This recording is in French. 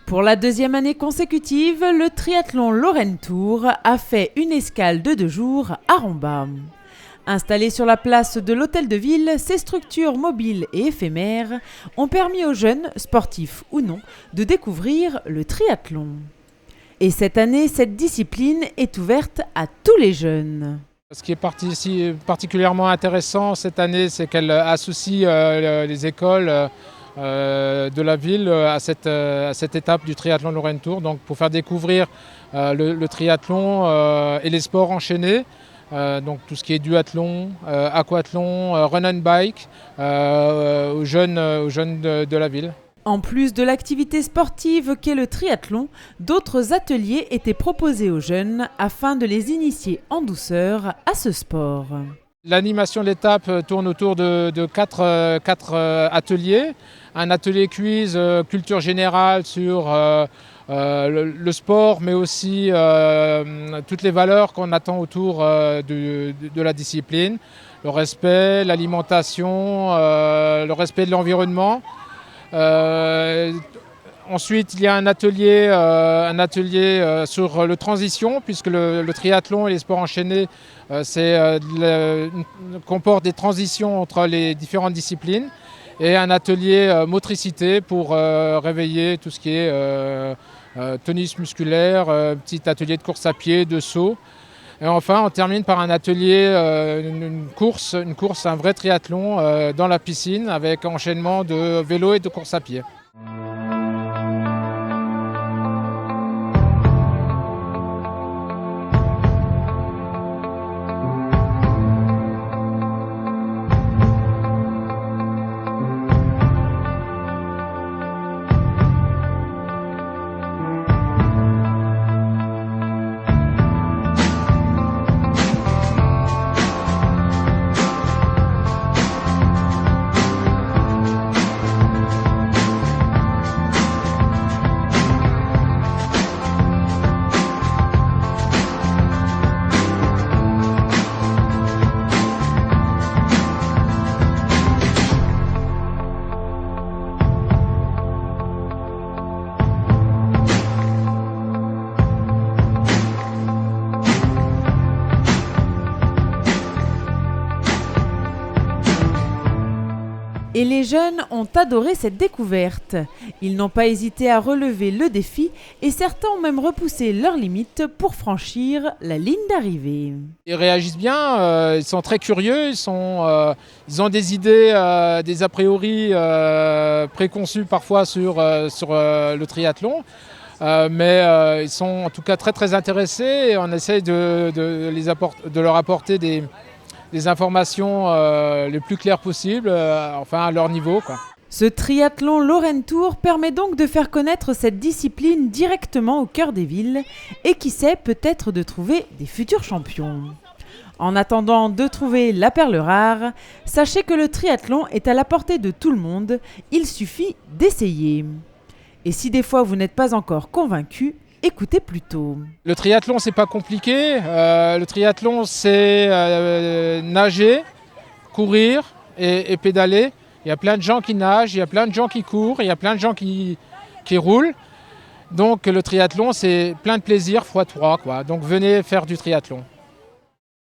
Pour la deuxième année consécutive, le triathlon Lorraine Tour a fait une escale de 2 jours à Rombas. Installées sur la place de l'Hôtel de Ville, ces structures mobiles et éphémères ont permis aux jeunes, sportifs ou non, de découvrir le triathlon. Et cette année, cette discipline est ouverte à tous les jeunes. Ce qui est particulièrement intéressant cette année, c'est qu'elle associe les écoles de la ville à cette étape du triathlon Lorraine Tour, donc pour faire découvrir le triathlon et les sports enchaînés, donc tout ce qui est duathlon, aquathlon, run and bike aux jeunes de la ville. En plus de l'activité sportive qu'est le triathlon, d'autres ateliers étaient proposés aux jeunes afin de les initier en douceur à ce sport. L'animation de l'étape tourne autour de quatre ateliers. Un atelier quiz culture générale sur le sport, mais aussi toutes les valeurs qu'on attend autour de la discipline. Le respect, l'alimentation, le respect de l'environnement. Ensuite, il y a un atelier sur le transition, puisque le triathlon et les sports enchaînés comportent des transitions entre les différentes disciplines. Et un atelier motricité pour réveiller tout ce qui est tonus musculaire, petit atelier de course à pied, de saut. Et enfin, on termine par un atelier, une course, un vrai triathlon dans la piscine avec enchaînement de vélo et de course à pied. Et les jeunes ont adoré cette découverte. Ils n'ont pas hésité à relever le défi et certains ont même repoussé leurs limites pour franchir la ligne d'arrivée. Ils réagissent bien, ils sont très curieux, ils ont des idées, des a priori préconçus parfois sur le triathlon. Mais ils sont en tout cas très très intéressés et on essaye de leur apporter des informations les plus claires possibles, enfin à leur niveau, quoi. Ce triathlon Lorraine Tour permet donc de faire connaître cette discipline directement au cœur des villes et qui sait peut-être de trouver des futurs champions. En attendant de trouver la perle rare, sachez que le triathlon est à la portée de tout le monde, il suffit d'essayer. Et si des fois vous n'êtes pas encore convaincu, écoutez plutôt. Le triathlon, c'est pas compliqué. Le triathlon, c'est nager, courir et pédaler. Il y a plein de gens qui nagent, il y a plein de gens qui courent, il y a plein de gens qui roulent. Donc le triathlon, c'est plein de plaisir x3, quoi. Donc venez faire du triathlon.